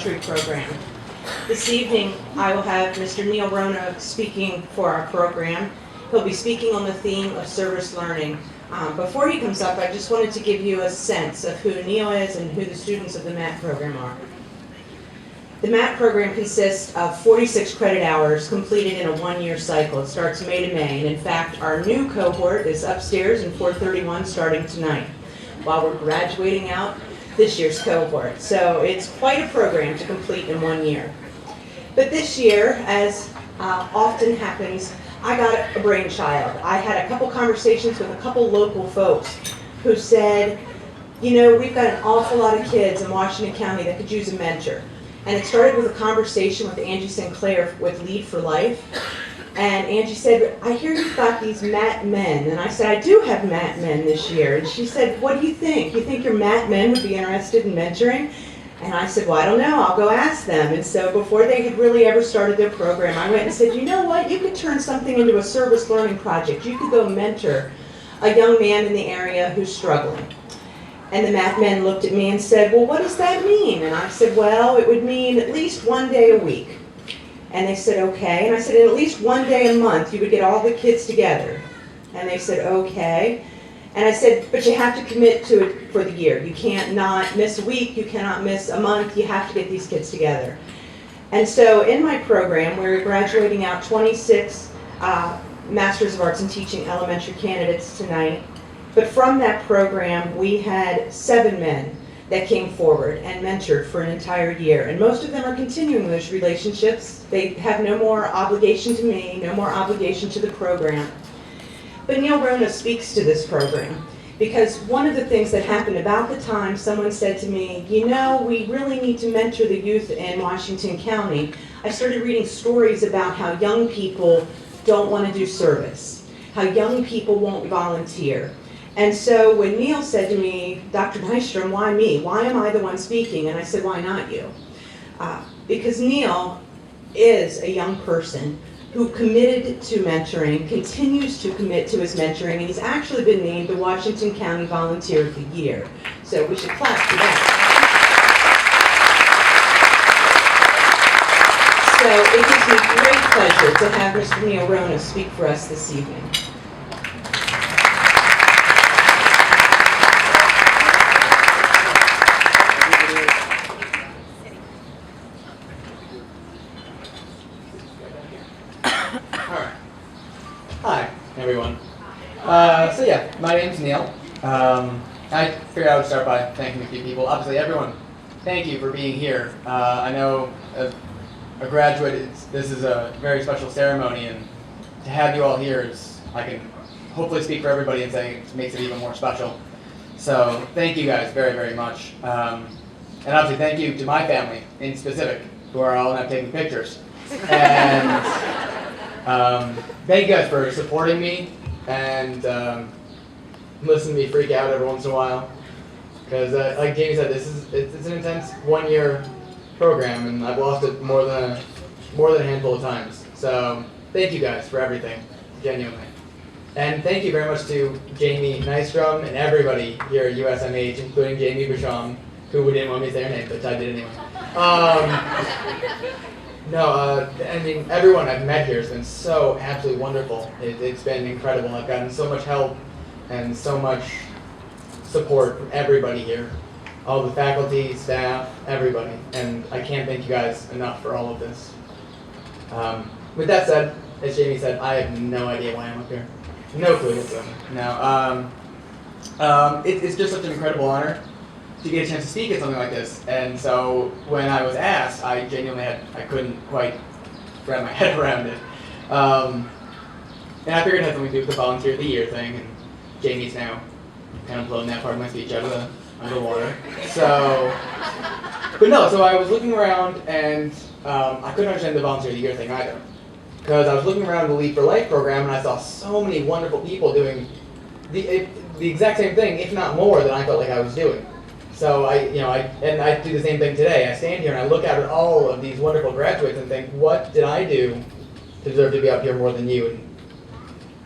elementary program. This evening, I will have Mr. Neil Wrona speaking for our program. He'll be speaking on the theme of service learning. Before he comes up, I just wanted to give you a sense of who Neil is and who the students of the MAT program are. The MAT program consists of 46 credit hours completed in a one-year cycle. It starts May to May, and in fact, our new cohort is upstairs in 431 starting tonight, while we're graduating out this year's cohort. So it's quite a program to complete in 1 year. But this year, as often happens, I got a brainchild. I had a couple conversations with a couple local folks who said, you know, we've got an awful lot of kids in Washington County that could use a mentor. And it started with a conversation with Angie Sinclair with Lead for Life. And Angie said, I hear you've got these MAT men. And I said, I do have MAT men this year. And she said, what do you think? You think your MAT men would be interested in mentoring? And I said, well, I don't know. I'll go ask them. And so before they had really ever started their program, I went and said, you know what? You could turn something into a service learning project. You could go mentor a young man in the area who's struggling. And the MAT men looked at me and said, well, what does that mean? And I said, well, it would mean at least 1 day a week. And they said, okay. And I said, at least 1 day a month, you would get all the kids together. And they said, okay. And I said, but you have to commit to it for the year. You can't not miss a week. You cannot miss a month. You have to get these kids together. And so in my program, we're graduating out 26 Masters of Arts in Teaching elementary candidates tonight. But from that program, we had 7 men that came forward and mentored for an entire year. And most of them are continuing those relationships. They have no more obligation to me, no more obligation to the program. But Neil Wrona speaks to this program because one of the things that happened about the time someone said to me, you know, we really need to mentor the youth in Washington County. I started reading stories about how young people don't want to do service, how young people won't volunteer. And so when Neil said to me, Dr. Nystrom, why me? Why am I the one speaking? And I said, why not you? Because Neil is a young person who committed to mentoring, continues to commit to his mentoring, and he's actually been named the Washington County Volunteer of the Year. So we should clap for that. So it gives me great pleasure to have Mr. Neil Wrona speak for us this evening. Hi, everyone. So yeah, my name's Neil. I figured I would start by thanking a few people. Obviously, everyone, thank you for being here. I know as a graduate, this is a very special ceremony, and to have you all here is, I can hopefully speak for everybody and say it makes it even more special. So thank you guys very, very much. And obviously, thank you to my family in specific, who are all now taking pictures. And thank you guys for supporting me and listening to me freak out every once in a while. Because like Jamie said, it's an intense 1 year program, and I've lost it more than a handful of times. So thank you guys for everything, genuinely. And thank you very much to Jamie Nystrom and everybody here at USMH, including Jamie Bouchon, who didn't want me to say her name, but I did anyway. I mean, everyone I've met here has been so absolutely wonderful. It's been incredible. I've gotten so much help and so much support from everybody here. All the faculty, staff, everybody. And I can't thank you guys enough for all of this. With that said, as Jamie said, I have no idea why I'm up here. No clue whatsoever. No. It's just such an incredible honor to get a chance to speak at something like this. And so when I was asked, I genuinely I couldn't quite wrap my head around it. And I figured it had something to do with the Volunteer of the Year thing, and Jamie's now kind of blown that part of my speech out of the underwater. So I was looking around, and I couldn't understand the Volunteer of the Year thing either. Because I was looking around the Lead for Life program, and I saw so many wonderful people doing the exact same thing, if not more, than I felt like I was doing. So I do the same thing today. I stand here and I look out at all of these wonderful graduates and think, what did I do to deserve to be up here more than you? And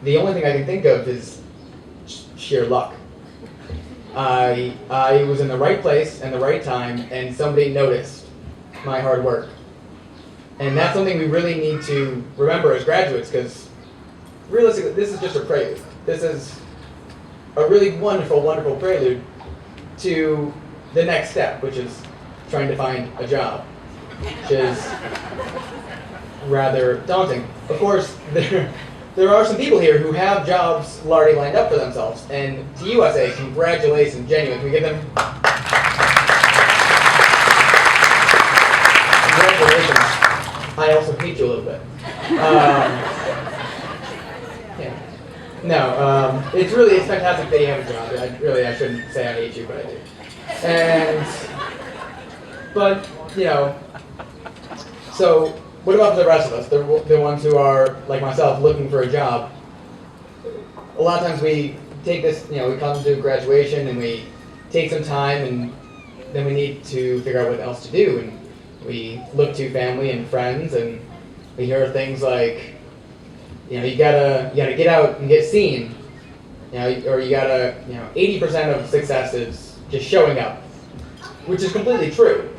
the only thing I can think of is sheer luck. I was in the right place and the right time, and somebody noticed my hard work. And that's something we really need to remember as graduates, because realistically, this is just a prelude. This is a really wonderful, wonderful prelude to the next step, which is trying to find a job, which is rather daunting. Of course, there are some people here who have jobs already lined up for themselves, and to USA, congratulations, genuine. Can we give them congratulations. I also hate you a little bit. Yeah. No, it's fantastic that you have a job. I shouldn't say I hate you, but I do. But, so what about the rest of us, the ones who are, like myself, looking for a job? A lot of times we take this, we come to graduation and we take some time, and then we need to figure out what else to do. And we look to family and friends, and we hear things like, you gotta get out and get seen, or you gotta, 80% of success is just showing up, which is completely true,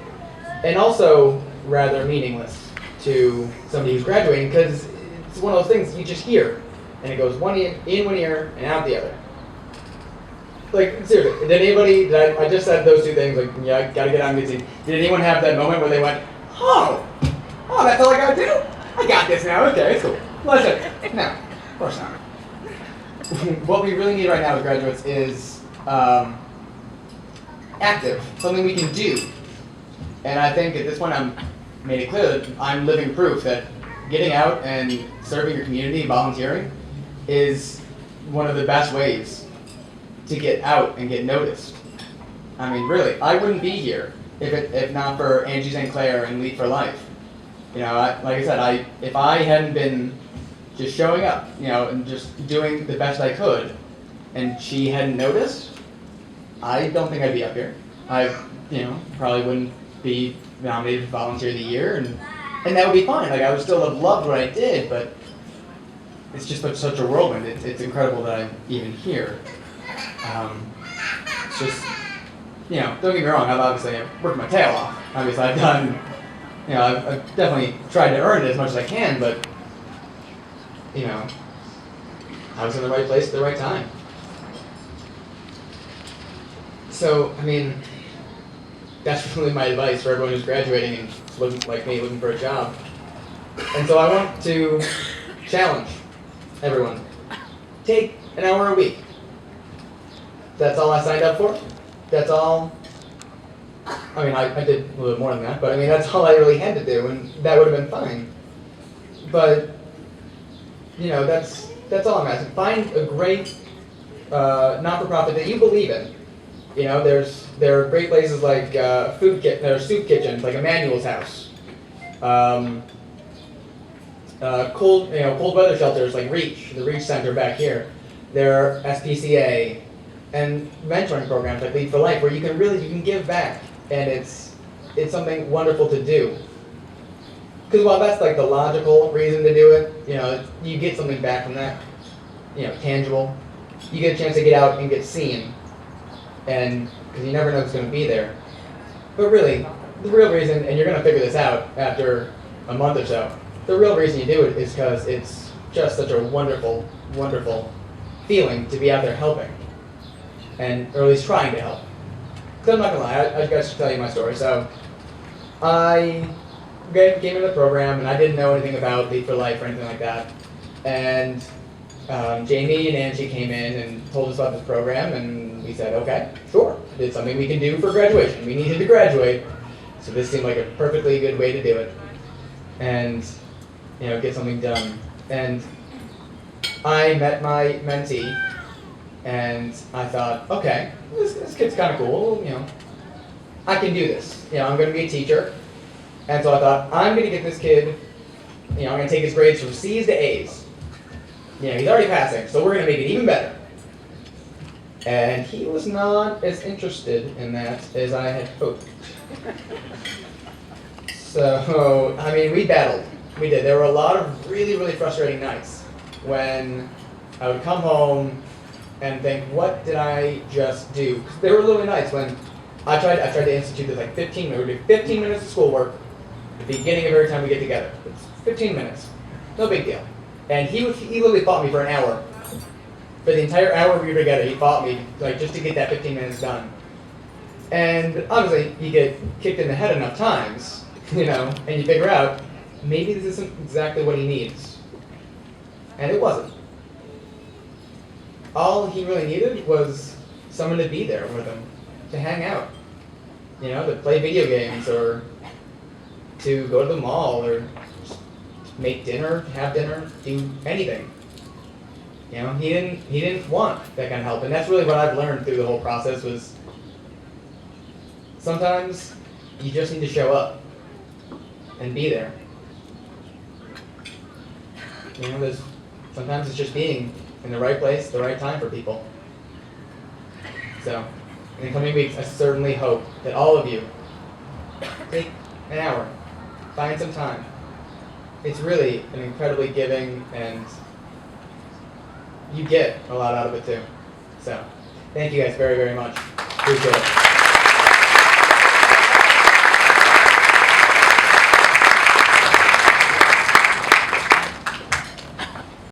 and also rather meaningless to somebody who's graduating, because it's one of those things you just hear, and it goes in one ear and out the other. Like, seriously, I just said those two things, like, gotta get out and get seen. Did anyone have that moment where they went, oh, that's all I gotta do? I got this now, okay, it's cool. Listen, no, of course not. What we really need right now as graduates is active, something we can do. And I think at this point I'm made it clear that I'm living proof that getting out and serving your community, volunteering, is one of the best ways to get out and get noticed. I mean, really, I wouldn't be here if not for Angie St. Clair and Lead for Life. Like I said, if I hadn't been just showing up, and just doing the best I could, and she hadn't noticed, I don't think I'd be up here. I, probably wouldn't be nominated for Volunteer of the Year, and that would be fine. Like, I would still have loved what I did, but it's just such a whirlwind. It's incredible that I'm even here. It's just, don't get me wrong, I've worked my tail off. Obviously, I've done, I've definitely tried to earn it as much as I can, but, I was in the right place at the right time. So, that's really my advice for everyone who's graduating and looking for a job. And so I want to challenge everyone. Take an hour a week. That's all I signed up for. That's all. I did a little bit more than that, but that's all I really had to do, and that would have been fine. But, that's all I'm asking. Find a great not-for-profit that you believe in. There are great places like soup kitchens, like Emmanuel's House. Cold weather shelters like Reach, the Reach Center back here. There are SPCA and mentoring programs like Lead for Life, where you can give back, and it's something wonderful to do. Because while that's like the logical reason to do it, you get something back from that, tangible. You get a chance to get out and get seen, and because you never know who's going to be there. But really, the real reason, and you're going to figure this out after a month or so, the real reason you do it is because it's just such a wonderful, wonderful feeling to be out there helping, or at least trying to help. Because I'm not going to lie, I guess I should tell you my story. So, I came into the program, and I didn't know anything about Lead for Life or anything like that. And Jamie and Angie came in and told us about this program, and we said, okay, sure. It's something we can do for graduation. We needed to graduate, so this seemed like a perfectly good way to do it. And, get something done. And I met my mentee, and I thought, okay, this kid's kind of cool, I can do this. I'm going to be a teacher. And so I thought, I'm going to get this kid, I'm going to take his grades from C's to A's. He's already passing, so we're going to make it even better. And he was not as interested in that as I had hoped. So, we battled. We did. There were a lot of really, really frustrating nights when I would come home and think, what did I just do? 'Cause there were literally nights when I tried to institute this 15 minutes of schoolwork the beginning of every time we get together. It's 15 minutes, no big deal. And he literally fought me for an hour. For the entire hour we were together, he fought me like just to get that 15 minutes done. And obviously, you get kicked in the head enough times, you know, and you figure out maybe this isn't exactly what he needs. And it wasn't. All he really needed was someone to be there with him, to hang out, you know, to play video games or to go to the mall or make dinner, have dinner, do anything. You know, he didn't want that kind of help, and that's really what I've learned through the whole process was sometimes you just need to show up and be there. You know, sometimes it's just being in the right place, at the right time for people. So, in the coming weeks, I certainly hope that all of you take an hour, find some time. It's really an incredibly giving, and you get a lot out of it too. So, thank you guys very, very much. Appreciate it.